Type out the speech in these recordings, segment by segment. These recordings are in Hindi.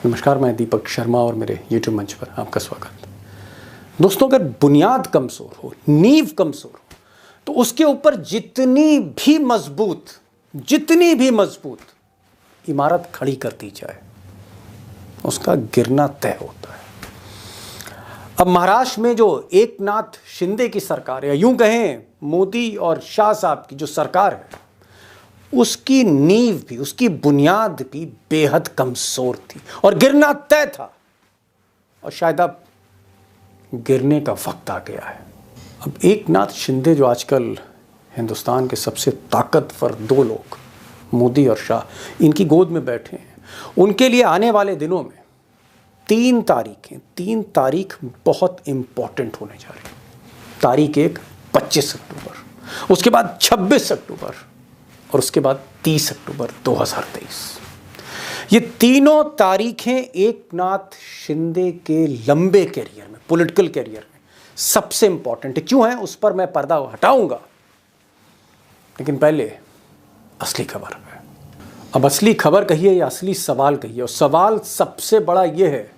नमस्कार, मैं दीपक शर्मा और मेरे YouTube मंच पर आपका स्वागत। दोस्तों, अगर बुनियाद कमज़ोर हो, नींव कमज़ोर हो, तो उसके ऊपर जितनी भी मजबूत इमारत खड़ी कर दी जाए, उसका गिरना तय होता है। अब महाराष्ट्र में जो एकनाथ शिंदे की सरकार है, यूं कहें मोदी और शाह साहब की जो सरकार है, उसकी नींव भी, उसकी बुनियाद भी बेहद कमजोर थी और गिरना तय था। और शायद अब गिरने का वक्त आ गया है। अब एकनाथ शिंदे जो आजकल हिंदुस्तान के सबसे ताकतवर दो लोग, मोदी और शाह, इनकी गोद में बैठे हैं, उनके लिए आने वाले दिनों में 3 तारीख बहुत इंपॉर्टेंट होने जा रही है। तारीख 1 25 अक्टूबर, उसके बाद 26 अक्टूबर और उसके बाद 30 अक्टूबर 2023। ये तीनों तारीखें एकनाथ शिंदे के लंबे कैरियर में, पॉलिटिकल कैरियर में सबसे इंपॉर्टेंट है। क्यों है, उस पर मैं पर्दा हटाऊंगा, लेकिन पहले असली खबर है। अब असली खबर कहिए या असली सवाल कहिए, और सवाल सबसे बड़ा यह है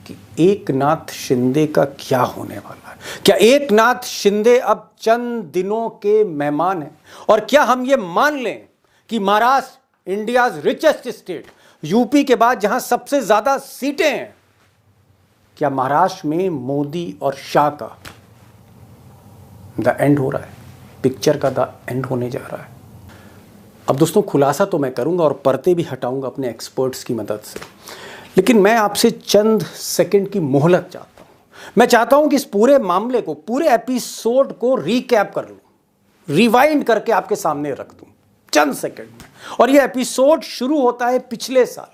कि एकनाथ शिंदे का क्या होने वाला है। क्या एकनाथ शिंदे अब चंद दिनों के मेहमान हैं? और क्या हम ये मान लें कि Maharashtra India's richest state, UP के बाद जहां सबसे ज्यादा सीटें हैं, क्या महाराष्ट्र में मोदी और शाह का द एंड हो रहा है, पिक्चर का द एंड होने जा रहा है? अब दोस्तों, खुलासा तो मैं करूंगा और पर्दे भी हटाऊंगा अपने एक्सपर्ट्स की मदद से, लेकिन मैं आपसे चंद सेकंड की मोहलत चाहता हूं। मैं चाहता हूं कि इस पूरे मामले को, पूरे एपिसोड को रिकैप कर लूं, रिवाइंड करके आपके सामने रख दूं चंद सेकंड में। और यह एपिसोड शुरू होता है पिछले साल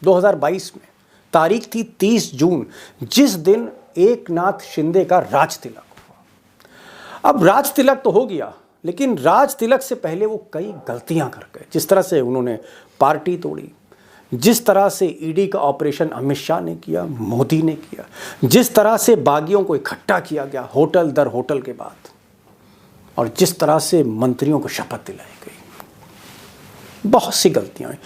2022 में। तारीख थी 30 जून, जिस दिन एकनाथ शिंदे का राज तिलक हुआ। अब राज तिलक तो हो गया, लेकिन राज तिलक से पहले वो कई गलतियां कर गए। जिस तरह से उन्होंने पार्टी तोड़ी, जिस तरह से ईडी का ऑपरेशन अमित शाह ने किया, मोदी ने किया, जिस तरह से बागियों को इकट्ठा किया गया होटल दर होटल के बाद, और जिस तरह से मंत्रियों को शपथ दिलाई गई, बहुत सी गलतियां हुई।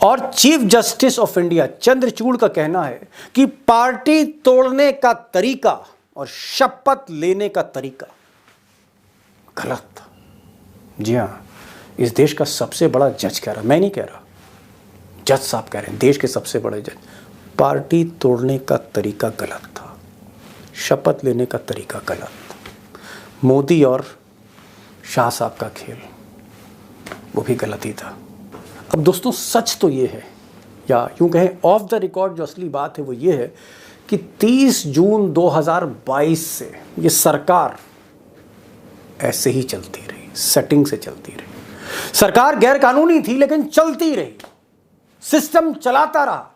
और chief justice of India Chandrachud का कहना है कि पार्टी तोड़ने का तरीका और शपथ लेने का तरीका गलत था। जी हां, इस देश का सबसे बड़ा जज कह रहा, मैं नहीं कह रहा, जज साहब कह रहे हैं, देश के सबसे बड़े जज, पार्टी तोड़ने का तरीका गलत था, शपथ लेने का तरीका गलत था। मोदी और शाह साहब का खेल, वो भी गलत ही था। अब दोस्तों, सच तो ये है, या यूं कहें ऑफ द रिकॉर्ड जो असली बात है वो ये है कि 30 जून 2022 से ये सरकार ऐसे ही चलती रही, सेटिंग से चलती रही। सरकार गैर कानूनी थी, लेकिन चलती रही, सिस्टम चलाता रहा।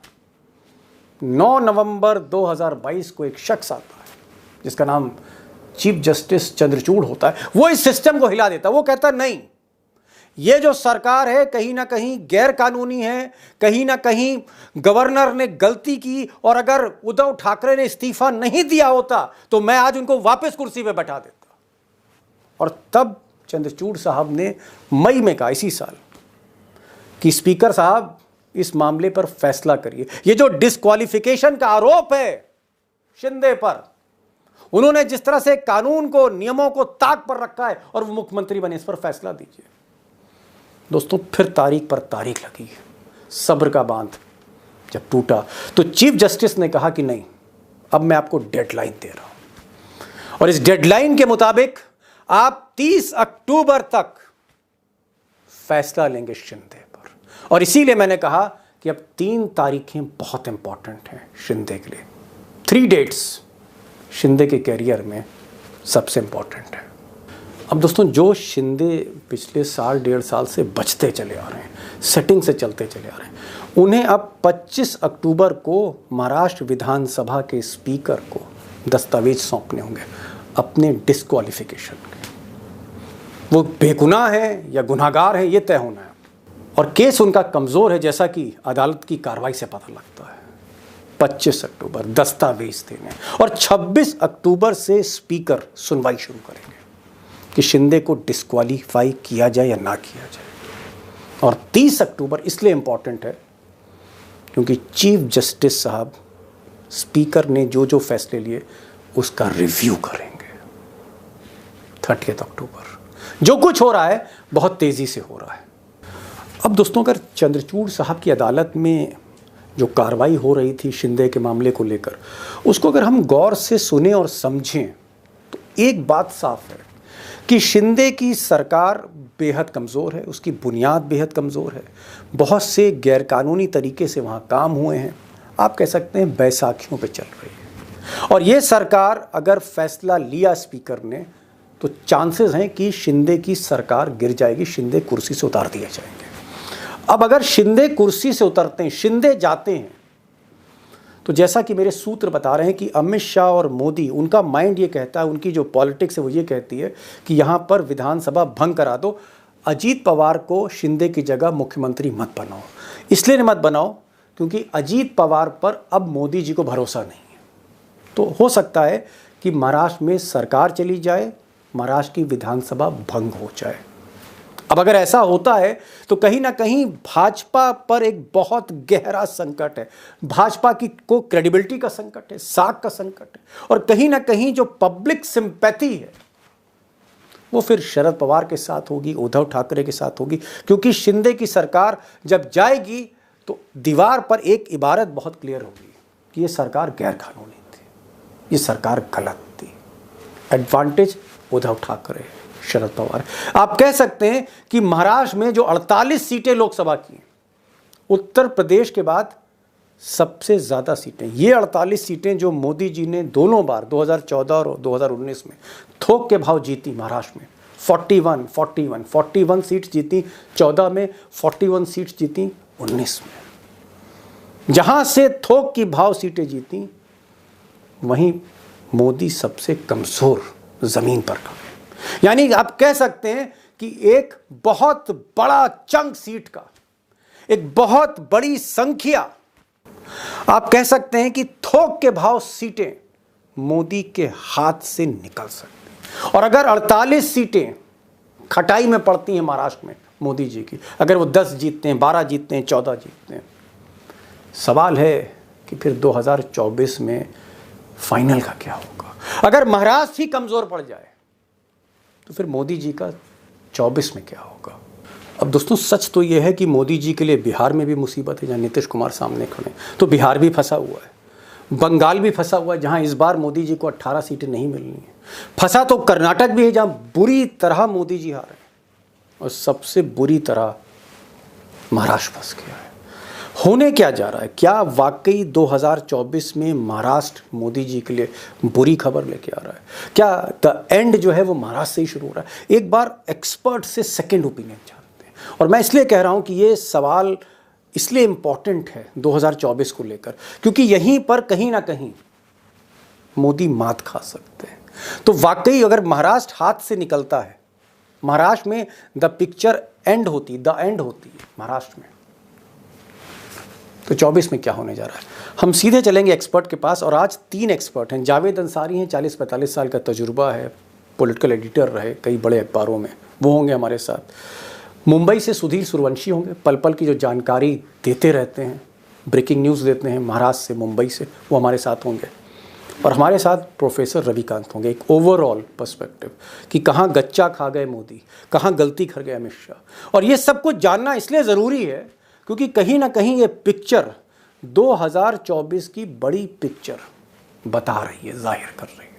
9 नवंबर 2022 को एक शख्स आता है जिसका नाम चीफ जस्टिस चंद्रचूड़ होता है। वो इस सिस्टम को हिला देता है। वो कहता है, नहीं, ये जो सरकार है कहीं ना कहीं गैर कानूनी है, कहीं ना कहीं गवर्नर ने गलती की, और अगर उद्धव ठाकरे ने इस्तीफा नहीं दिया होता तो मैं आज उनको वापस कुर्सी पे बैठा देता। और तब चंद्रचूड़ साहब ने मई में कहा, इसी साल, कि स्पीकर साहब, इस मामले पर फैसला करिए। ये जो डिस्क्वालिफिकेशन का आरोप है शिंदे पर, उन्होंने जिस तरह से कानून को, नियमों को ताक पर रखा है और वो मुख्यमंत्री बने, इस पर फैसला दीजिए। दोस्तों, फिर तारीख पर तारीख लगी। सब्र का बांध जब टूटा तो चीफ जस्टिस ने कहा कि नहीं, अब मैं आपको डेडलाइन दे रहा हूं, और इस डेडलाइन के मुताबिक आप 30 अक्टूबर तक फैसला लेंगे शिंदे पर। और इसीलिए मैंने कहा कि अब 3 तारीखें बहुत इंपॉर्टेंट हैं शिंदे के लिए। 3 डेट्स शिंदे के कैरियर में सबसे इंपॉर्टेंट है। अब दोस्तों, जो शिंदे पिछले साल 1.5 साल से बचते चले आ रहे हैं, सेटिंग से चलते चले आ रहे हैं, उन्हें अब 25 अक्टूबर को महाराष्ट्र विधानसभा के स्पीकर को दस्तावेज सौंपने होंगे अपने डिस्क्वालिफिकेशन के। वो बेगुनाह है या गुनाहगार है, ये तय होना है। और केस उनका कमज़ोर है, जैसा कि अदालत की कार्रवाई से पता लगता है। 25 अक्टूबर दस्तावेज देने, और 26 अक्टूबर से स्पीकर सुनवाई शुरू करेंगे कि शिंदे को डिस्क्वालीफाई किया जाए या ना किया जाए। और 30 अक्टूबर इसलिए इंपॉर्टेंट है क्योंकि चीफ जस्टिस साहब स्पीकर ने जो जो फैसले लिए उसका रिव्यू करेंगे 30 अक्टूबर। जो कुछ हो रहा है बहुत तेज़ी से हो रहा है। अब दोस्तों, अगर चंद्रचूड़ साहब की अदालत में जो कार्रवाई हो रही थी शिंदे के मामले को लेकर, उसको अगर हम गौर से सुने और समझें तो एक बात साफ है कि शिंदे की सरकार बेहद कमज़ोर है, उसकी बुनियाद बेहद कमज़ोर है। बहुत से गैरकानूनी तरीके से वहाँ काम हुए हैं, आप कह सकते हैं बैसाखियों पे चल रही है। और ये सरकार अगर फैसला लिया स्पीकर ने तो चांसेस हैं कि शिंदे की सरकार गिर जाएगी, शिंदे कुर्सी से उतार दिए जाएंगे। अब अगर शिंदे कुर्सी से उतरते हैं, शिंदे जाते हैं, तो जैसा कि मेरे सूत्र बता रहे हैं कि अमित शाह और मोदी, उनका माइंड ये कहता है, उनकी जो पॉलिटिक्स है वो ये कहती है कि यहाँ पर विधानसभा भंग करा दो, अजीत पवार को शिंदे की जगह मुख्यमंत्री मत बनाओ। इसलिए मत बनाओ क्योंकि अजीत पवार पर अब मोदी जी को भरोसा नहीं है। तो हो सकता है कि महाराष्ट्र में सरकार चली जाए, महाराष्ट्र की विधानसभा भंग हो जाए। अब अगर ऐसा होता है तो कहीं ना कहीं भाजपा पर एक बहुत गहरा संकट है, भाजपा की को क्रेडिबिलिटी का संकट है, साख का संकट है, और कहीं ना कहीं जो पब्लिक सिंपैथी है वो फिर शरद पवार के साथ होगी, उद्धव ठाकरे के साथ होगी। क्योंकि शिंदे की सरकार जब जाएगी तो दीवार पर एक इबारत बहुत क्लियर होगी कि ये सरकार गैर कानूनी थी, ये सरकार गलत थी। एडवांटेज उद्धव ठाकरे, शरद पवार। आप कह सकते हैं कि महाराष्ट्र में जो 48 सीटें लोकसभा की, उत्तर प्रदेश के बाद सबसे ज़्यादा सीटें, ये 48 सीटें जो मोदी जी ने दोनों बार 2014 और 2019 में थोक के भाव जीती महाराष्ट्र में, 41 सीट्स जीती 14 में, 41 सीट्स जीती 19 में। जहां से थोक की भाव सीटें जीती वहीं मोदी सबसे कमज़ोर ज़मीन पर खड़े। यानी आप कह सकते हैं कि एक बहुत बड़ा चंक सीट का, एक बहुत बड़ी संख्या, आप कह सकते हैं कि थोक के भाव सीटें मोदी के हाथ से निकल सकती हैं। और अगर 48 सीटें खटाई में पड़ती हैं महाराष्ट्र में मोदी जी की, अगर वो 10 जीतते हैं, 12 जीतते हैं, 14 जीतते हैं, सवाल है कि फिर 2024 में फाइनल का क्या होगा। अगर महाराष्ट्र ही कमज़ोर पड़ जाए तो फिर मोदी जी का 24 में क्या होगा। अब दोस्तों, सच तो यह है कि मोदी जी के लिए बिहार में भी मुसीबत है, जहाँ नीतीश कुमार सामने खड़े, तो बिहार भी फंसा हुआ है, बंगाल भी फंसा हुआ है जहाँ इस बार मोदी जी को 18 सीटें नहीं मिलनी है, फंसा तो कर्नाटक भी है जहाँ बुरी तरह मोदी जी हारे, और सबसे बुरी तरह महाराष्ट्र फंस गया है। होने क्या जा रहा है? क्या वाकई 2024 में महाराष्ट्र मोदी जी के लिए बुरी खबर लेके आ रहा है? क्या द एंड जो है वो महाराष्ट्र से ही शुरू हो रहा है? एक बार एक्सपर्ट से सेकंड ओपिनियन जानते हैं, और मैं इसलिए कह रहा हूं कि ये सवाल इसलिए इम्पॉर्टेंट है 2024 को लेकर, क्योंकि यहीं पर कहीं ना कहीं मोदी मात खा सकते हैं। तो वाकई अगर महाराष्ट्र हाथ से निकलता है, महाराष्ट्र में द पिक्चर एंड होती है महाराष्ट्र में, तो 24 में क्या होने जा रहा है? हम सीधे चलेंगे एक्सपर्ट के पास, और आज 3 एक्सपर्ट हैं। जावेद अंसारी हैं, 40-45 साल का तजुर्बा है, पॉलिटिकल एडिटर रहे कई बड़े अखबारों में, वो होंगे हमारे साथ। मुंबई से सुधीर सूर्यवंशी होंगे, पल पल की जो जानकारी देते रहते हैं, ब्रेकिंग न्यूज़ देते हैं महाराष्ट्र से, मुंबई से, वो हमारे साथ होंगे। और हमारे साथ प्रोफेसर रविकांत होंगे, एक ओवरऑल पर्सपेक्टिव कि कहाँ गच्चा खा गए मोदी, कहाँ गलती कर गए अमित शाह। और ये सब कुछ जानना इसलिए ज़रूरी है क्योंकि कहीं ना कहीं ये पिक्चर 2024 की बड़ी पिक्चर बता रही है, जाहिर कर रही है।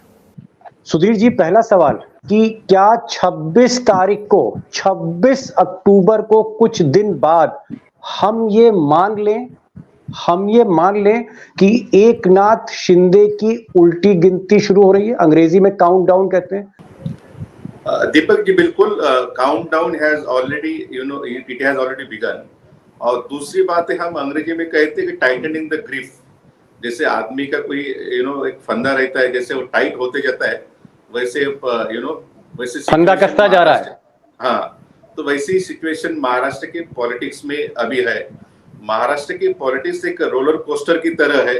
सुधीर जी, पहला सवाल कि क्या 26 तारीख को, 26 अक्टूबर को, कुछ दिन बाद हम ये मान लें कि एकनाथ शिंदे की उल्टी गिनती शुरू हो रही है? अंग्रेजी में काउंटडाउन कहते हैं। दीपक जी, बिल्कुल, countdown has already, it has already begun. और दूसरी बात है, हम अंग्रेजी में कहते हैं कि टाइटनिंग द ग्रिप। जैसे आदमी का कोई एक फंदा रहता है, जैसे वो टाइट होते जाता है, वैसे वैसे फंदा कसता जा रहा है। हाँ, तो वैसी सिचुएशन महाराष्ट्र के पॉलिटिक्स में अभी है। महाराष्ट्र की पॉलिटिक्स एक रोलर कोस्टर की तरह है।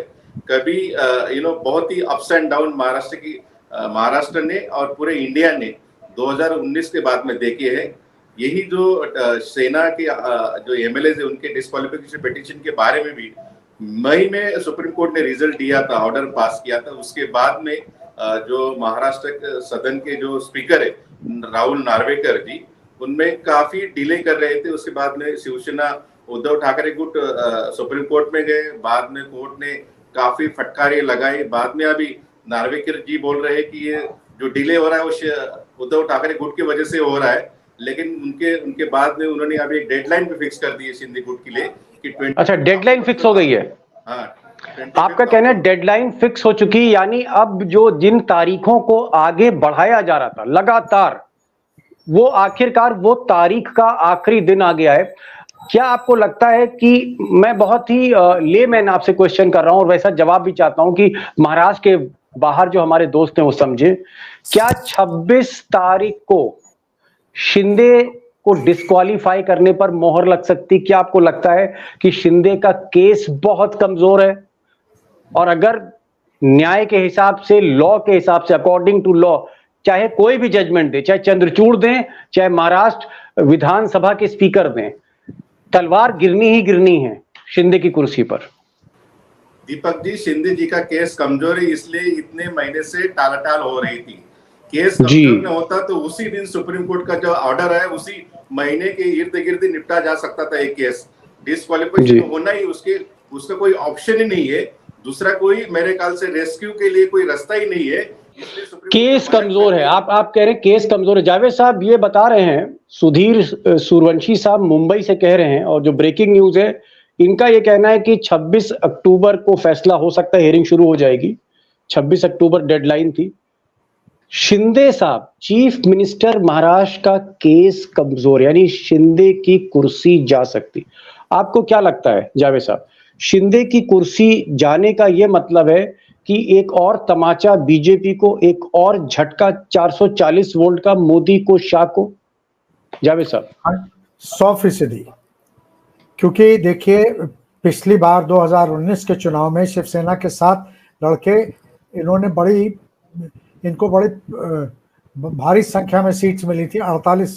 कभी बहुत ही अप्स एंड डाउन महाराष्ट्र ने और पूरे इंडिया ने 2019 के बाद में देखे हैं। यही जो सेना के जो एमएलए है, उनके डिस्क्वालिफिकेशन पिटीशन के बारे में भी मई में सुप्रीम कोर्ट ने रिजल्ट दिया था, ऑर्डर पास किया था। उसके बाद में जो महाराष्ट्र के सदन के जो स्पीकर है राहुल नार्वेकर जी, उनमें काफी डिले कर रहे थे। उसके बाद में शिवसेना उद्धव ठाकरे गुट सुप्रीम कोर्ट में गए, बाद में कोर्ट ने काफी फटकारे लगाए। बाद में अभी नार्वेकर जी बोल रहे हैं कि ये जो डिले हो रहा है वो उद्धव ठाकरे गुट की वजह से हो रहा है, लेकिन उनके बाद में उन्होंने अभी एक डेडलाइन भी फिक्स कर दी है शिंदे गुट के लिए कि 20। अच्छा, डेडलाइन फिक्स हो गई है। हाँ, आपका कहना है डेडलाइन फिक्स हो चुकी, यानी अब जो जिन तारीखों को आगे बढ़ाया जा रहा था लगातार, वो आखिरकार वो तारीख का आखिरी दिन आ गया है। क्या आपको लगता है कि, मैं बहुत ही लेमैन आपसे क्वेश्चन कर रहा हूं और वैसा जवाब भी चाहता हूं कि महाराष्ट्र के बाहर जो हमारे दोस्त हैं वो समझे, क्या 26 तारीख को शिंदे को डिस्क्वालीफाई करने पर मोहर लग सकती? क्या आपको लगता है कि शिंदे का केस बहुत कमजोर है, और अगर न्याय के हिसाब से, लॉ के हिसाब से, अकॉर्डिंग टू लॉ, चाहे कोई भी जजमेंट दे, चाहे चंद्रचूड़ दें, चाहे महाराष्ट्र विधानसभा के स्पीकर दें, तलवार गिरनी ही गिरनी है शिंदे की कुर्सी पर? दीपक जी, शिंदे जी का केस कमजोर है, इसलिए इतने महीने से टालटाल हो रही थी। केस कमजोर न होता तो उसी दिन सुप्रीम कोर्ट का जो ऑर्डर है उसी महीने के इर्द गिर्द निपटा जा सकता था। एक केस डिस्क्वालिफिकेशन होना ही उसका कोई ऑप्शन ही नहीं है। दूसरा कोई मेरे ख्याल से रेस्क्यू के लिए कोई रास्ता ही नहीं है। केस कमजोर है, आप कह रहे हैं केस कमजोर है। जावेद साहब ये बता रहे हैं, सुधीर सूर्यवंशी साहब मुंबई से कह रहे हैं, और जो ब्रेकिंग न्यूज है इनका ये कहना है कि 26 अक्टूबर को फैसला हो सकता है, हियरिंग शुरू हो जाएगी। 26 अक्टूबर डेडलाइन थी। शिंदे साहब, चीफ मिनिस्टर महाराष्ट्र का केस कमजोर, यानी शिंदे की कुर्सी जा सकती। आपको क्या लगता है जावेद साहब, शिंदे की कुर्सी जाने का यह मतलब है कि एक और तमाचा बीजेपी को, एक और झटका 440 वोल्ट का मोदी को, शाह को? जावेद साहब 100%, क्योंकि देखिए पिछली बार 2019 के चुनाव में शिवसेना के साथ लड़के इन्होंने इनको बड़ी भारी संख्या में सीट्स मिली थी। 48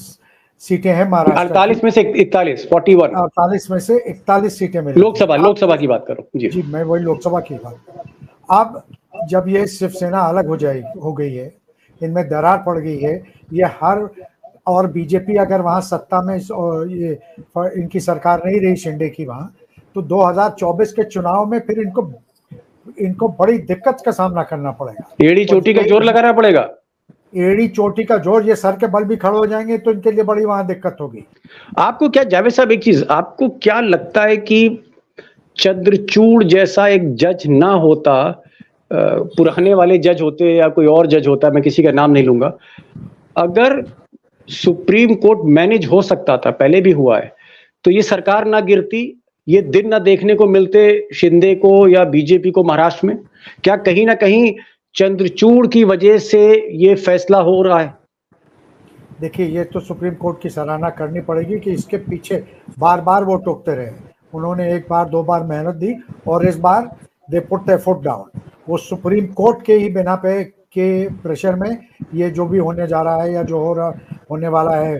सीटें हैं महाराष्ट्र, 48 में से 41, 41, 48 में से 41 सीटें मिली। लोकसभा की बात करो जी, मैं वही लोकसभा की बात कर रहा हूं। अब जब ये शिवसेना अलग हो गई है, इनमें दरार पड़ गई है, ये और बीजेपी अगर वहां सत्ता में ये इनकी सरकार नहीं रही शिंदे की वहां, तो 2024 के चुनाव में फिर इनको बड़ी दिक्कत का सामना करना पड़ेगा। एड़ी चोटी का जोर लगाना पड़ेगा। एड़ी चोटी का जोर, ये सर के बल भी खड़े हो जाएंगे तो इनके लिए बड़ी वहां दिक्कत होगी। आपको क्या, जावेद साहब एक चीज, आपको क्या लगता है कि चंद्रचूड़ जैसा एक जज ना होता, पुराने वाले जज होते या कोई और जज होता, मैं किसी का नाम नहीं लूंगा, अगर सुप्रीम कोर्ट मैनेज हो सकता था, पहले भी हुआ है, तो ये सरकार ना गिरती, ये दिन ना देखने को मिलते शिंदे को या बीजेपी को महाराष्ट्र में? क्या कहीं ना कहीं चंद्रचूड़ की वजह से ये फैसला हो रहा है? देखिए, ये तो सुप्रीम कोर्ट की सराहना करनी पड़ेगी कि इसके पीछे बार बार वो टोकते रहे। उन्होंने एक बार दो बार मेहनत दी और इस बार they put their foot down. वो सुप्रीम कोर्ट के ही बिना पे के प्रेशर में ये जो भी होने जा रहा है या जो होने वाला है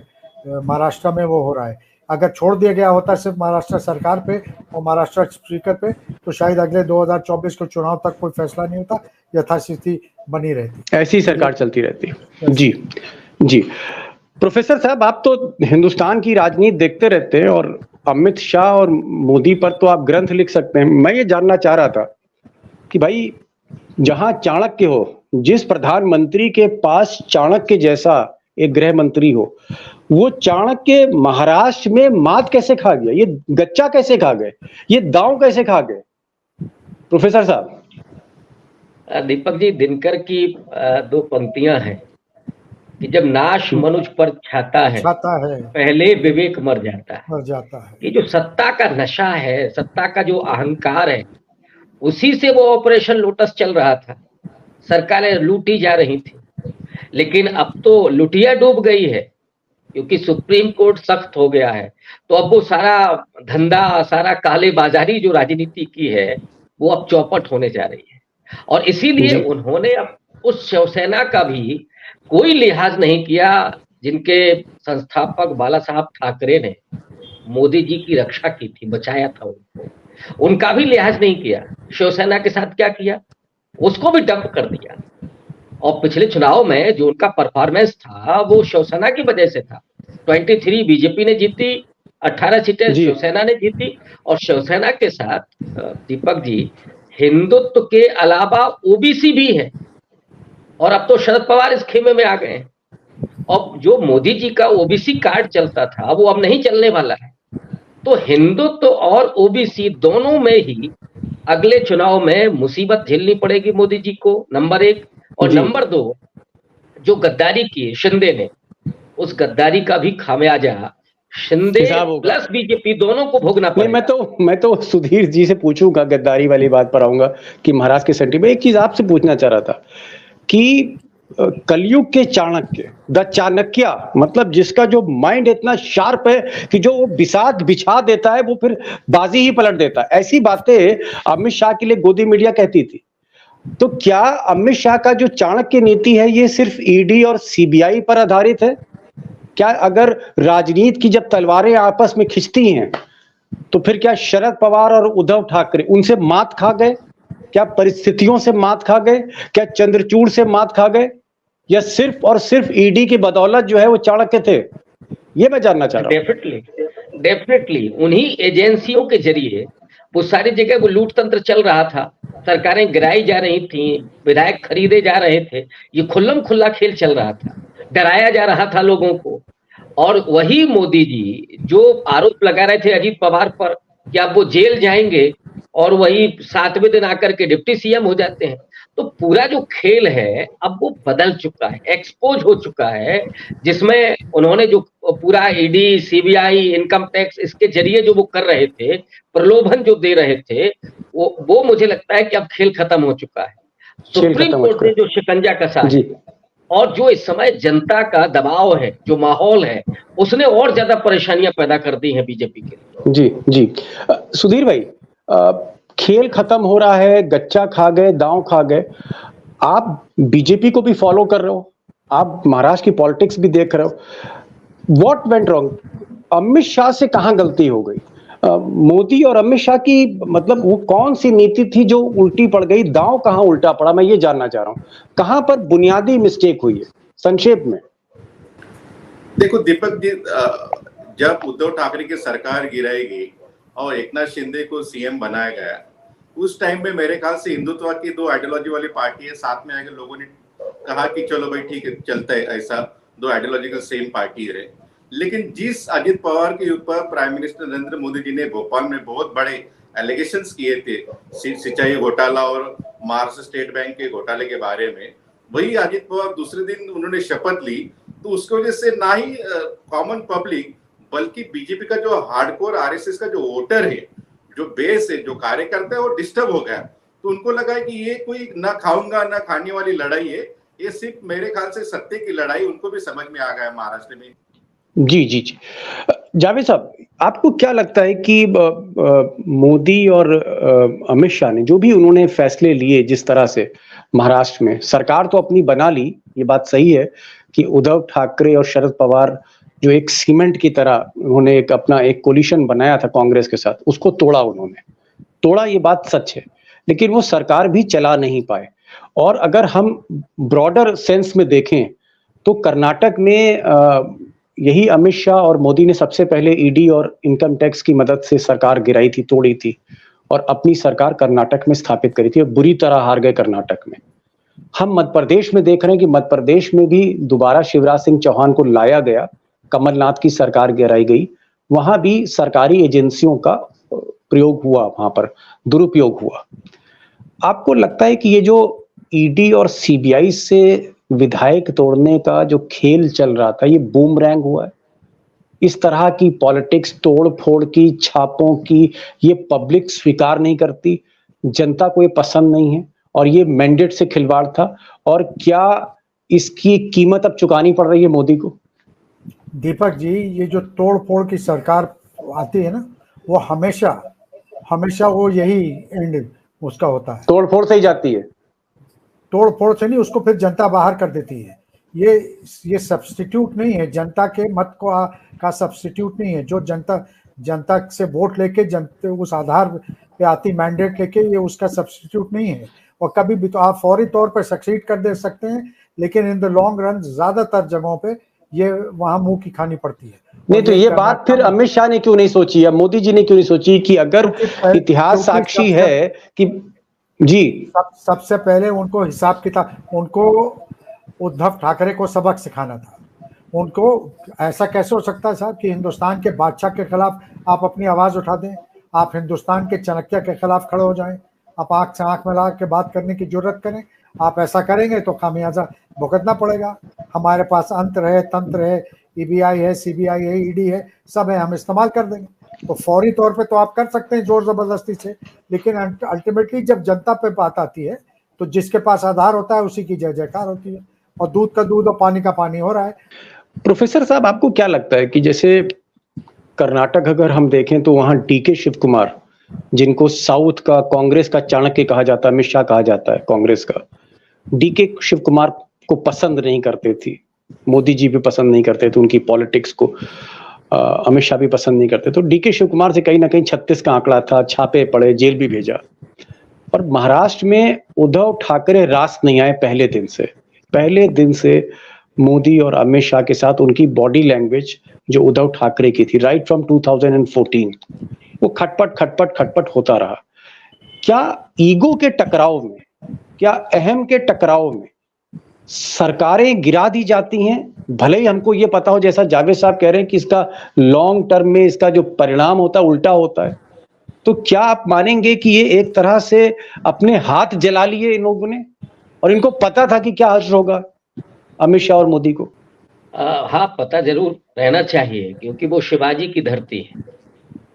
महाराष्ट्र में, वो हो रहा है। अगर छोड़ दिया गया होता सिर्फ महाराष्ट्र सरकार पे और महाराष्ट्र स्पीकर पे, तो शायद अगले 2024 के चुनाव तक कोई फैसला नहीं होता, यथास्थिति बनी रहती, ऐसी सरकार चलती रहती। जी प्रोफेसर साहब, आप तो हिंदुस्तान की राजनीति देखते रहते हैं और अमित शाह और मोदी पर तो आप ग्रंथ लिख सकते हैं। मैं ये जानना चाह रहा था कि भाई, जहां चाणक्य हो, जिस प्रधानमंत्री के पास चाणक्य जैसा एक गृह मंत्री हो, वो चाणक्य महाराष्ट्र में मात कैसे खा गया? ये गच्चा कैसे खा गए? ये दांव कैसे खा गए? प्रोफेसर साहब। दीपक जी, दिनकर की दो पंक्तियां हैं कि जब नाश मनुज पर छाता है पहले विवेक मर जाता है। ये जो सत्ता का नशा है, सत्ता का जो अहंकार है, उसी से वो ऑपरेशन लोटस चल रहा था। सरकारें लूटी जा रही थी, लेकिन अब तो लुटिया डूब गई है क्योंकि सुप्रीम कोर्ट सख्त हो गया है। तो अब वो सारा धंधा, सारा काले बाजारी जो राजनीति की है, वो अब चौपट होने जा रही है। और इसीलिए उन्होंने अब उस शिवसेना का भी कोई लिहाज नहीं किया जिनके संस्थापक बाला साहब ठाकरे ने मोदी जी की रक्षा की थी, बचाया था उनको। उनका भी लिहाज नहीं किया। शिवसेना के साथ क्या किया, उसको भी डंप कर दिया। और पिछले चुनाव में जो उनका परफॉर्मेंस था वो शिवसेना की वजह से था। 23 बीजेपी ने जीती, 18 सीटें शिवसेना ने जीती। और शिवसेना के साथ दीपक जी हिंदुत्व के अलावा ओबीसी भी है, और अब तो शरद पवार इस खेमे में आ गए हैं। अब जो मोदी जी का ओबीसी कार्ड चलता था वो अब नहीं चलने वाला है। तो हिंदुत्व और ओबीसी दोनों में ही अगले चुनाव में मुसीबत झेलनी पड़ेगी मोदी जी को, नंबर 1। और नंबर 2, जो गद्दारी की शिंदे ने, उस गद्दारी का भी खामियाजा शिंदे प्लस बीजेपी दोनों को भोगना पड़ेगा। मैं तो सुधीर जी से पूछूंगा, गद्दारी वाली बात पर आऊंगा कि महाराज के सेंटी में एक चीज आपसे पूछना चाह रहा था कि कलयुग के चाणक्य, द चाणक्य, मतलब जिसका जो माइंड इतना शार्प है कि जो वो बिसात बिछा देता है वो फिर बाजी ही पलट देता है, ऐसी बातें अमित शाह के लिए गोदी मीडिया कहती थी। तो क्या अमित शाह का जो चाणक्य नीति है ये सिर्फ ईडी और सीबीआई पर आधारित है? क्या अगर राजनीति की जब तलवारें आपस में खिंचती हैं तो फिर क्या शरद पवार और उद्धव ठाकरे उनसे मात खा गए? क्या परिस्थितियों से मात खा गए? क्या चंद्रचूड़ से मात खा गए? या सिर्फ और सिर्फ ईडी की बदौलत जो है वो चाणक्य थे? ये मैं जानना चाह रहा हूं। डेफिनेटली उन्हीं एजेंसियों के जरिए वो सारी जगह वो लूट तंत्र चल रहा था, सरकारें गिराई जा रही थी, विधायक खरीदे जा रहे थे, ये खुल्लम खुल्ला खेल चल रहा था, डराया जा रहा था लोगों को। और वही मोदी जी जो आरोप लगा रहे थे अजीत पवार पर कि अब वो जेल जाएंगे और वही 7वें दिन आकर के डिप्टी सीएम हो जाते हैं। तो पूरा जो खेल है अब वो बदल चुका है, एक्सपोज हो चुका है, जिसमें उन्होंने जो पूरा ईडी, सीबीआई, इनकम टैक्स, इसके जरिए जो वो कर रहे थे, प्रलोभन जो दे रहे थे, वो मुझे लगता है कि अब खेल खत्म हो चुका है। सुप्रीम कोर्ट ने जो शिकंजा कसा है और जो इस समय जनता का दबाव है, जो माहौल है, उसने और ज्यादा परेशानियां पैदा कर दी हैं बीजेपी के लिए। जी जी सुधीर भाई, खेल खत्म हो रहा है, गच्चा खा गए, दांव खा गए। आप बीजेपी को भी फॉलो कर रहे हो, आप महाराष्ट्र की पॉलिटिक्स भी देख रहे हो। What went wrong? Amit Shah से कहां गलती हो गई? मोदी और अमित शाह की मतलब वो कौन सी नीति थी जो उल्टी पड़ गई? दांव कहां उल्टा पड़ा, मैं ये जानना चाह रहा हूं। कहां पर बुनियादी मिस्टेक हुई है, संक्षेप में? देखो दीपक जी, जब उद्धव ठाकरे की सरकार गिराई गई और एकनाथ शिंदे को सीएम बनाया गया, उस टाइम में मेरे ख्याल से हिंदुत्व की 2 आइडियोलॉजी वाली पार्टी है, साथ में आके लोगों ने कहा कि चलो भाई ठीक है, चलता है, ऐसा 2 आइडियोलॉजिकल सेम पार्टी रहे। लेकिन जिस अजित पवार के ऊपर प्राइम मिनिस्टर नरेंद्र मोदी जी ने भोपाल में बहुत बड़े एलिगेशंस किए थे सिंचाई घोटाला और महाराष्ट्र स्टेट बैंक के घोटाले के बारे में, वही अजित पवार दूसरे दिन उन्होंने शपथ ली, तो उसकी वजह से ना ही कॉमन पब्लिक बल्कि बीजेपी का जो हार्डकोर आरएसएस का जो वोटर है, जो बेस है, जो कार्यकर्ता है, वो डिस्टर्ब हो गया। तो उनको लगा है कि ये कोई ना खाऊंगा ना खाने वाली लड़ाई है, ये सिर्फ मेरे ख्याल से सत्य की लड़ाई, उनको भी समझ में आ गया महाराष्ट्र में। जी जी जी जावेद साहब, आपको क्या लगता है कि मोदी और अमित शाह ने जो भी उन्होंने फैसले लिए, जिस तरह से महाराष्ट्र में सरकार तो अपनी बना ली, ये बात सही है कि उद्धव ठाकरे और शरद पवार जो एक सीमेंट की तरह उन्होंने एक अपना एक कोलिशन बनाया था कांग्रेस के साथ, उसको तोड़ा, उन्होंने तोड़ा, ये बात सच है। लेकिन वो सरकार भी चला नहीं पाए। और अगर हम ब्रॉडर सेंस में देखें तो कर्नाटक में यही अमित शाह और मोदी ने सबसे पहले ईडी और इनकम टैक्स की मदद से सरकार गिराई थी, तोड़ी थी, और अपनी सरकार कर्नाटक में स्थापित करी थी और बुरी तरह हार गए कर्नाटक में। हम मध्य प्रदेश में देख रहे हैं कि मध्य प्रदेश में भी दोबारा शिवराज सिंह चौहान को लाया गया, कमलनाथ की सरकार गिराई गई, वहां भी सरकारी एजेंसियों का प्रयोग हुआ, वहां पर दुरुपयोग हुआ। आपको लगता है कि ये जो ईडी और सीबीआई से विधायक तोड़ने का जो खेल चल रहा था, ये बूमरैंग हुआ है? इस तरह की पॉलिटिक्स, तोड़ फोड़ की, छापों की, ये पब्लिक स्वीकार नहीं करती, जनता को ये पसंद नहीं है, और ये मैंडेट से खिलवाड़ था। और क्या इसकी कीमत अब चुकानी पड़ रही है मोदी को? दीपक जी, ये जो तोड़ फोड़ की सरकार आती है ना, वो हमेशा हमेशा वो यही एंड उसका होता है, तोड़ फोड़ से ही जाती है। तोड़ फोड़ से नहीं, उसको फिर जनता बाहर कर देती है। ये सब्स्टिट्यूट नहीं है, जनता के मत का सब्स्टिट्यूट नहीं है। जो जनता से वोट लेके जनता उस आधार पे आती मैंडेट लेके, ये उसका सब्स्टिट्यूट नहीं है। और कभी भी तो आप फौरी तौर पर सक्सीड कर दे सकते हैं, लेकिन इन द लॉन्ग रन ज्यादातर जगहों पे ये वहां मुंह की खानी पड़ती है। नहीं तो ये बात फिर अमित शाह ने क्यों नहीं सोची या मोदी जी ने क्यों नहीं सोची कि अगर इतिहास साक्षी है कि जी सबसे पहले उनको हिसाब किताब, उनको उद्धव ठाकरे को सबक सिखाना था। उनको ऐसा कैसे हो सकता है साहब कि हिंदुस्तान के बादशाह के खिलाफ आप अपनी आवाज उठा दें, आप हिंदुस्तान के चाणक्य के खिलाफ खड़े हो जाएं, आप आंख से आंख मिला के बात करने की जरूरत करें। आप ऐसा करेंगे तो खामियाजा भुगतना पड़ेगा। हमारे पास अंतर है, तंत्र है, ईबीआई है, सीबीआई है, ईडी है, सब है, हम इस्तेमाल कर देंगे। तो फौरी तौर पे तो आप कर सकते हैं जोर जबरदस्ती से, लेकिन अल्टीमेटली जब जनता पे बात आती है तो जिसके पास आधार होता है उसी की जय जयकार होती है, और दूध का दूध और पानी का पानी हो रहा है। प्रोफेसर साहब, आपको क्या लगता है कि जैसे कर्नाटक अगर हम देखें तो वहां डीके शिव कुमार, जिनको साउथ का कांग्रेस का चाणक्य कहा जाता है, अमित शाह कहा जाता है कांग्रेस का, डीके शिव कुमार को पसंद नहीं करते थे, मोदी जी भी पसंद नहीं करते थे उनकी पॉलिटिक्स को, अमित शाह भी पसंद नहीं करते। तो डीके शिव कुमार से कहीं ना कहीं 36 का आंकड़ा था, छापे पड़े, जेल भी भेजा। और महाराष्ट्र में उद्धव ठाकरे रास नहीं आए पहले दिन से मोदी और अमित शाह के साथ उनकी बॉडी लैंग्वेज जो उद्धव ठाकरे की थी राइट फ्रॉम 2014, वो खटपट होता रहा। क्या ईगो के टकराव में, क्या अहम के टकराव में सरकारें गिरा दी जाती हैं? भले ही हमको ये पता हो, जैसा जावेद साहब कह रहे हैं, कि इसका लॉन्ग टर्म में इसका जो परिणाम होता है उल्टा होता है, तो क्या आप मानेंगे कि ये एक तरह से अपने हाथ जला लिए इन लोगों ने, और इनको पता था कि क्या असर होगा अमित शाह और मोदी को? हाँ, पता जरूर रहना चाहिए, क्योंकि वो शिवाजी की धरती है,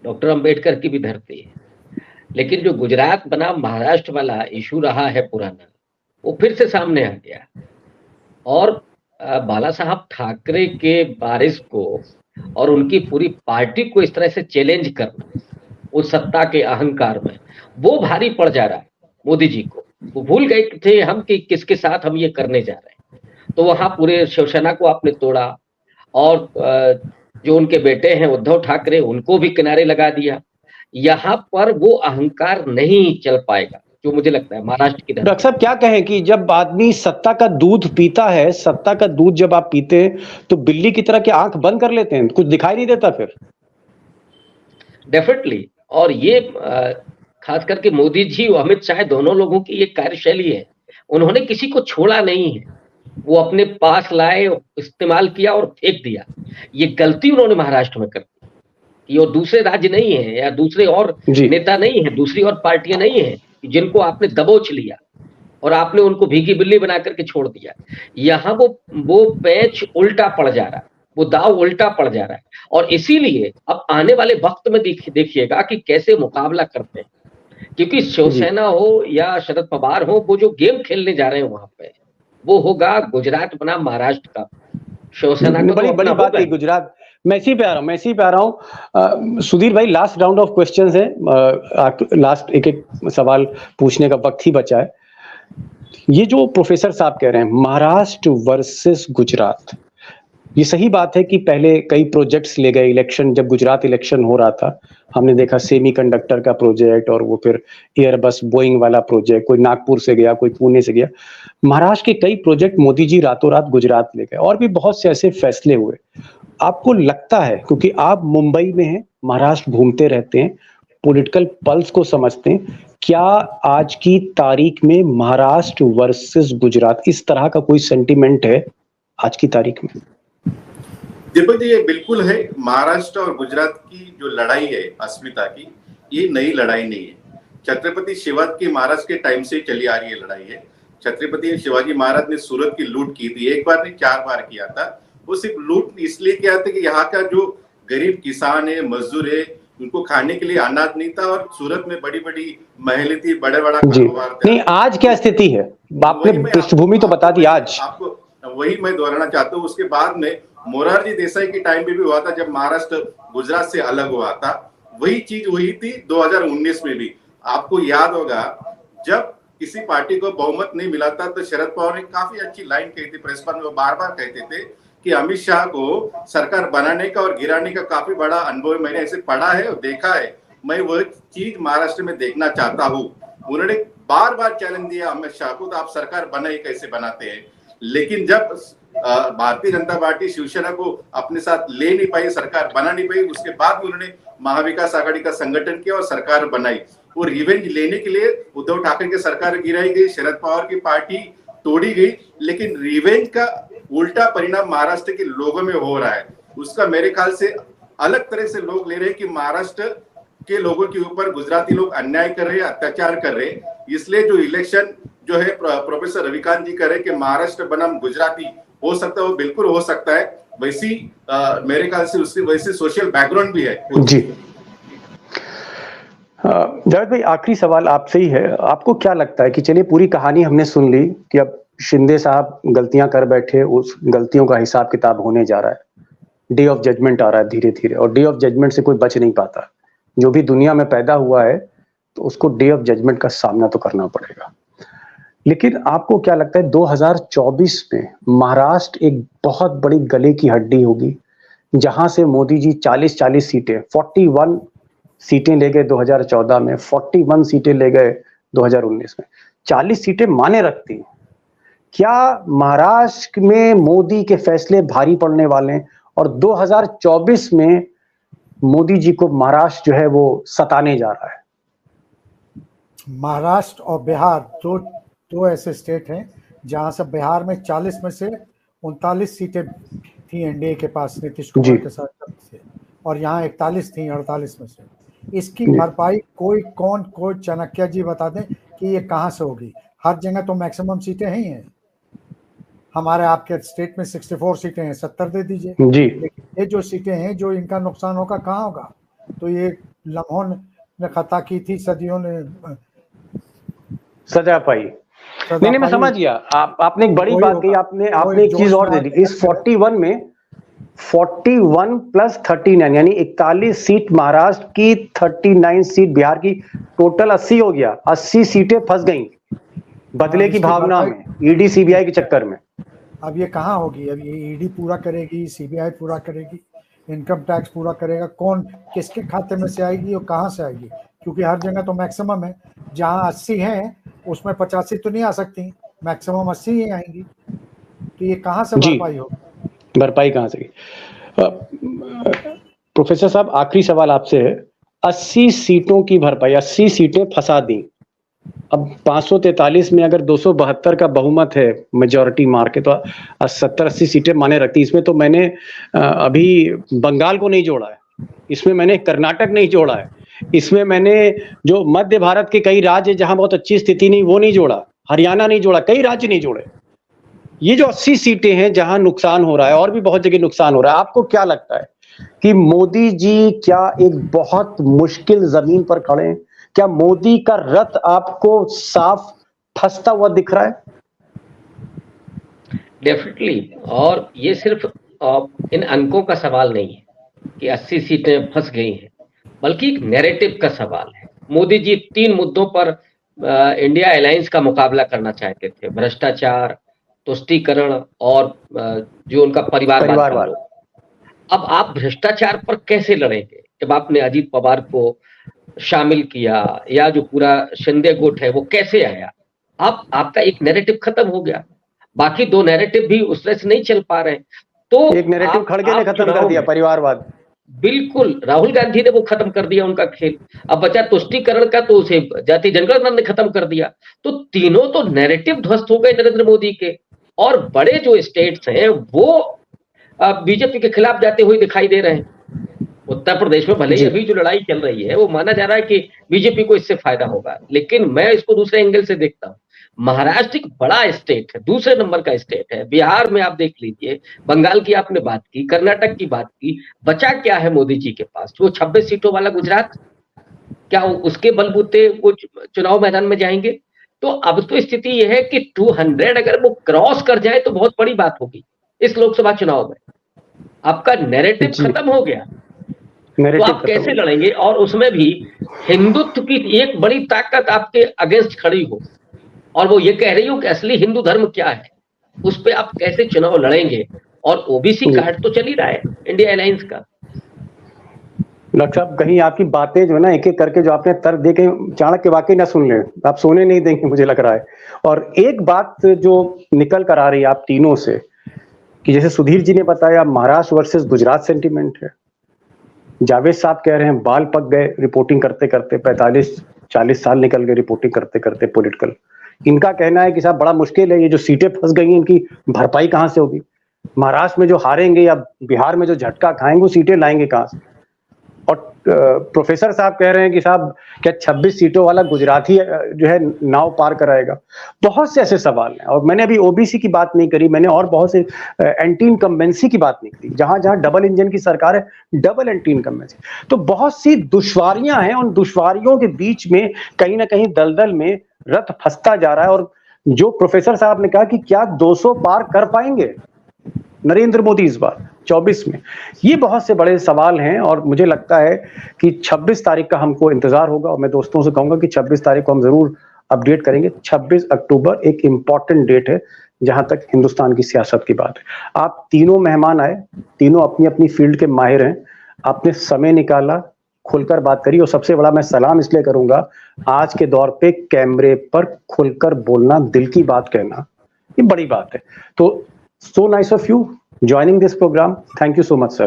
डॉक्टर अंबेडकर की भी धरती है। लेकिन जो गुजरात बनाम महाराष्ट्र वाला इशू रहा है पुराना, वो फिर से सामने आ गया। और बाला साहब ठाकरे के वारिस को और उनकी पूरी पार्टी को इस तरह से चैलेंज करना उस सत्ता के अहंकार में, वो भारी पड़ जा रहा है मोदी जी को। वो भूल गए थे हम कि किसके साथ हम ये करने जा रहे हैं। तो वहां पूरे शिवसेना को आपने तोड़ा, और जो उनके बेटे हैं उद्धव ठाकरे, उनको भी किनारे लगा दिया। यहाँ पर वो अहंकार नहीं चल पाएगा, जो मुझे लगता है महाराष्ट्र की। डॉक्टर साहब क्या कहें कि जब आदमी सत्ता का दूध पीता है, सत्ता का दूध जब आप पीते हैं तो बिल्ली की तरह के आंख बंद कर लेते हैं, कुछ दिखाई नहीं देता फिर? डेफिनेटली। और ये खास करके मोदी जी और अमित शाह दोनों लोगों की ये कार्यशैली है। उन्होंने किसी को छोड़ा नहीं है, वो अपने पास लाए, इस्तेमाल किया और फेंक दिया। ये गलती उन्होंने महाराष्ट्र में कर दी। ये और दूसरे राज्य नहीं है, या दूसरे और नेता नहीं है, दूसरी और पार्टियां नहीं है जिनको आपने दबोच लिया और आपने उनको भीगी बिल्ली बना करके छोड़ दिया। यहाँ वो पैच उल्टा पड़ जा रहा है, वो दाव उल्टा पड़ जा रहा है। और इसीलिए अब आने वाले वक्त में देखिएगा कि कैसे मुकाबला करते हैं, क्योंकि शिवसेना हो या शरद पवार हो, वो जो गेम खेलने जा रहे हैं वहां पे, वो होगा गुजरात बनाम महाराष्ट्र का। शिवसेना को बड़ी बात है गुजरात। मैं इसी पे आ रहा हूँ सुधीर भाई, लास्ट राउंड ऑफ क्वेश्चंस है, लास्ट एक सवाल पूछने का वक्त ही बचा है। ये जो प्रोफेसर साहब कह रहे हैं महाराष्ट्र वर्सेस गुजरात, ये सही बात है कि पहले कई प्रोजेक्ट्स ले गए इलेक्शन, जब गुजरात इलेक्शन हो रहा था हमने देखा सेमीकंडक्टर का प्रोजेक्ट, और वो फिर एयरबस बोइंग वाला प्रोजेक्ट, कोई नागपुर से गया, कोई पुणे से गया। महाराष्ट्र के कई प्रोजेक्ट मोदी जी रातों रात गुजरात ले गए, और भी बहुत से ऐसे फैसले हुए। आपको लगता है, क्योंकि आप मुंबई में हैं, महाराष्ट्र घूमते रहते हैं, पॉलिटिकल पल्स को समझते हैं, क्या आज की तारीख में महाराष्ट्र वर्सेस गुजरात इस तरह का कोई सेंटिमेंट है आज की तारीख में? दीपक जी, ये बिल्कुल है। महाराष्ट्र और गुजरात की जो लड़ाई है अस्मिता की, ये नई लड़ाई नहीं है। छत्रपति शिवाजी के महाराज के टाइम से चली आ रही है लड़ाई है। छत्रपति शिवाजी महाराज ने सूरत की लूट की थी, एक बार नहीं 4 बार किया था। वो सिर्फ लूट इसलिए किया था कि यहाँ का जो गरीब किसान है, मजदूर है, उनको खाने के लिए अनाज नहीं था, और सूरत में बड़ी बड़ी महलें थी, बड़ा कारोबार था। नहीं, आज क्या स्थिति है? आपने पृष्ठभूमि तो बता दी। आज आपको वही मैं दोहराना चाहता हूँ। उसके बाद में मोरारजी देसाई के टाइम पे भी हुआ था, जब महाराष्ट्र गुजरात से अलग हुआ था, वही चीज हुई थी 2019 में भी। आपको याद होगा, जब किसी पार्टी को बहुमत नहीं मिला था तो शरद पवार ने काफी अच्छी लाइन कही थी प्रेस पर में। वो बार बार कहते थे कि अमित शाह को सरकार बनाने का और गिराने का काफी बड़ा अनुभव मैंने ऐसे पढ़ा है और देखा है। मैं वो चीज महाराष्ट्र में देखना चाहता हूँ। उन्होंने बार बार चैलेंज दिया अमित शाह को, तो आप सरकार बनाई कैसे बनाते हैं, लेकिन जब भारतीय जनता पार्टी शिवसेना को अपने साथ ले नहीं पाई, सरकार बना नहीं पाई, उसके बाद उन्होंने महाविकास आघाड़ी का संगठन किया और सरकार बनाई। वो रिवेंज लेने के लिए उद्धव ठाकरे की सरकार गिराई गई, शरद पवार की पार्टी तोड़ी गई, लेकिन रिवेंज का उल्टा परिणाम महाराष्ट्र के लोगों में हो रहा है। उसका मेरे ख्याल से अलग तरह से लोग ले रहे हैं कि महाराष्ट्र के लोगों के ऊपर गुजराती लोग अन्याय कर रहे हैं, अत्याचार कर रहे हैं। इसलिए जो इलेक्शन जो है प्रोफेसर रविकांत जी कर रहे हैं कि महाराष्ट्र बनाम गुजराती हो सकता है, वो बिल्कुल हो सकता है। वैसी मेरे ख्याल से उसकी वैसे सोशल बैकग्राउंड भी है जी। जावेद भाई, आखिरी सवाल आपसे ही है। आपको क्या लगता है कि चलिए पूरी कहानी हमने सुन ली कि अब शिंदे साहब गलतियां कर बैठे, उस गलतियों का हिसाब किताब होने जा रहा है, डे ऑफ जजमेंट आ रहा है धीरे धीरे, और डे ऑफ जजमेंट से कोई बच नहीं पाता। जो भी दुनिया में पैदा हुआ है तो उसको डे ऑफ जजमेंट का सामना तो करना पड़ेगा। लेकिन आपको क्या लगता है 2024 में महाराष्ट्र एक बहुत बड़ी गले की हड्डी होगी, जहां से मोदी जी 40 सीटें, 41 सीटें ले गए 2014 में, 41 सीटें ले गए 2019 में, 40 सीटें माने रखती हैं। क्या महाराष्ट्र में मोदी के फैसले भारी पड़ने वाले हैं और 2024 में मोदी जी को महाराष्ट्र जो है वो सताने जा रहा है? महाराष्ट्र और बिहार दो ऐसे स्टेट हैं जहां से बिहार में 40 में से 39 सीटें थी एनडीए के पास नीतीश कुमार के साथ से, और यहाँ 41 थी 48 में से। इसकी भरपाई कोई चाणक्य जी बता दें कि ये कहाँ से होगी। हर जगह तो मैक्सिमम सीटें ही हैं। हमारे आपके स्टेट में 64 सीटें हैं, 70 दे दीजिए जी। लेकिन ये जो सीटें हैं जो इनका नुकसान होगा कहाँ होगा? तो ये लम्हों ने खता की थी, सदियों ने सजा पाई। नहीं, मैं समझ गया। आपने एक बड़ी बात कही, आपने एक चीज और दे दी। इस 41 में 41 प्लस 39 यानी 41 सीट महाराष्ट्र की, 39 सीट बिहार की, टोटल 80 हो गया। 80 सीटें फंस गई बदले की भावना में, ईडी सीबीआई के चक्कर में। अब ये कहाँ होगी? अब ये ईडी पूरा करेगी, सीबीआई पूरा करेगी, इनकम टैक्स पूरा करेगा, कौन किसके खाते में से आएगी और कहाँ से आएगी? क्योंकि हर जगह तो मैक्सिमम है। जहाँ 80 है उसमें 85 तो नहीं आ सकती, मैक्सिमम 80 ही आएंगी। तो ये कहाँ से भरपाई होगी? भरपाई कहाँ से? प्रोफेसर साहब, आखिरी सवाल आपसे है। 80 सीटों की भरपाई, 80 सीटें फंसा दी। अब 543 में अगर 272 का बहुमत है, मेजॉरिटी मार के, तो 70-80 सीटें माने रखती। इसमें तो मैंने अभी बंगाल को नहीं जोड़ा है, इसमें मैंने कर्नाटक नहीं जोड़ा है, इसमें मैंने जो मध्य भारत के कई राज्य जहां बहुत अच्छी स्थिति नहीं, वो नहीं जोड़ा, हरियाणा नहीं जोड़ा, कई राज्य नहीं जोड़े। ये जो 80 सीटें हैं जहां नुकसान हो रहा है, और भी बहुत जगह नुकसान हो रहा है, आपको क्या लगता है कि मोदी जी क्या एक बहुत मुश्किल जमीन पर खड़े हैं? क्या मोदी का रथ आपको साफ फंसता हुआ दिख रहा है? डेफिनेटली। और ये सिर्फ इन अंकों का सवाल नहीं है कि 80 सीटें फंस गई हैं, बल्कि एक नैरेटिव का सवाल है। मोदी जी 3 मुद्दों पर इंडिया अलायंस का मुकाबला करना चाहते थे: भ्रष्टाचार, तुष्टीकरण और जो उनका परिवारवाद। अब आप भ्रष्टाचार पर कैसे लड़ेंगे जब आपने अजीत पवार को शामिल किया, या जो पूरा शिंदे गुट है वो कैसे आया? आपका एक नैरेटिव खत्म हो गया, बाकी 2 नैरेटिव भी उस तरह से नहीं चल पा रहे। तो एक नैरेटिव खड़गे ने खत्म कर दिया, परिवारवाद। बिल्कुल, राहुल गांधी ने वो खत्म कर दिया उनका खेल। अब बचा तुष्टीकरण का, तो उसे जाति जनगणना ने खत्म कर दिया। तो तीनों तो नैरेटिव ध्वस्त हो गए नरेंद्र मोदी के। और बड़े जो स्टेट्स हैं वो बीजेपी के खिलाफ जाते हुए दिखाई दे रहे हैं। उत्तर प्रदेश में भले ही अभी जो लड़ाई चल रही है वो माना जा रहा है कि बीजेपी को इससे फायदा होगा, लेकिन मैं इसको दूसरे एंगल से देखता हूँ। महाराष्ट्र एक बड़ा स्टेट है, दूसरे नंबर का स्टेट है। बिहार में आप देख लीजिए, बंगाल की आपने बात की, कर्नाटक की बात की, बचा क्या है मोदी जी के पास? वो 26 सीटों वाला गुजरात, क्या उसके बलबूते वो चुनाव मैदान में जाएंगे? तो अब तो स्थिति यह है कि 200 अगर वो क्रॉस कर जाए तो बहुत बड़ी बात होगी इस लोकसभा चुनाव में। आपका नैरेटिव खत्म हो गया, तो आप कैसे लड़ेंगे? और उसमें भी हिंदुत्व की एक बड़ी ताकत आपके अगेंस्ट खड़ी हो, और वो ये कह रही हो कि असली हिंदू धर्म क्या है, उस पे आप कैसे चुनाव लड़ेंगे? और ओबीसी कार्ड तो चल ही रहा है इंडिया अलायंस का। डॉक्टर साहब कहीं आपकी बातें जो है ना एक एक करके जो आपने तर्क दे के चाणक्य वाकई ना सुन ले, आप सोने नहीं देंगे मुझे लग रहा है। और एक बात जो निकल कर आ रही है आप तीनों से कि जैसे सुधीर जी ने बताया महाराष्ट्र वर्सेस गुजरात सेंटीमेंट है, जावेद साहब कह रहे हैं बाल पक गए रिपोर्टिंग करते करते, 45-40 साल निकल गए रिपोर्टिंग करते करते पॉलिटिकल। इनका कहना है कि साहब बड़ा मुश्किल है, ये जो सीटें फंस गई हैं इनकी भरपाई कहां से होगी, महाराष्ट्र में जो हारेंगे या बिहार में जो झटका खाएंगे वो सीटें लाएंगे कहां से। और प्रोफेसर साहब कह रहे हैं कि साहब क्या 26 सीटों वाला गुजरात ही जो है नाव पार कराएगा। बहुत से ऐसे सवाल हैं। और मैंने अभी ओबीसी की बात नहीं करी, मैंने और बहुत से एंटी इनकम्बेंसी की बात नहीं करी, जहां जहां डबल इंजन की सरकार है, डबल एंटी इनकम्बेंसी। तो बहुत सी दुश्वारियां हैं, उन दुश्वारियों के बीच में कहीं ना कहीं दलदल में रथ फंसता जा रहा है। और जो प्रोफेसर साहब ने कहा कि क्या 200 पार कर पाएंगे नरेंद्र मोदी इस बार 24 में, ये बहुत से बड़े सवाल हैं। और मुझे लगता है कि 26 तारीख का हमको इंतजार होगा। और मैं दोस्तों से कहूंगा कि 26 तारीख को हम जरूर अपडेट करेंगे। 26 अक्टूबर एक इंपॉर्टेंट डेट है जहां तक हिंदुस्तान की सियासत की बात है। आप तीनों मेहमान आए, तीनों अपनी अपनी फील्ड के माहिर हैं, आपने समय निकाला, खुलकर बात करी। और सबसे बड़ा मैं सलाम इसलिए करूंगा, आज के दौर पे कैमरे पर खुलकर बोलना, दिल की बात कहना, ये बड़ी बात है। तो so nice of you joining this program. Thank you so much, sir.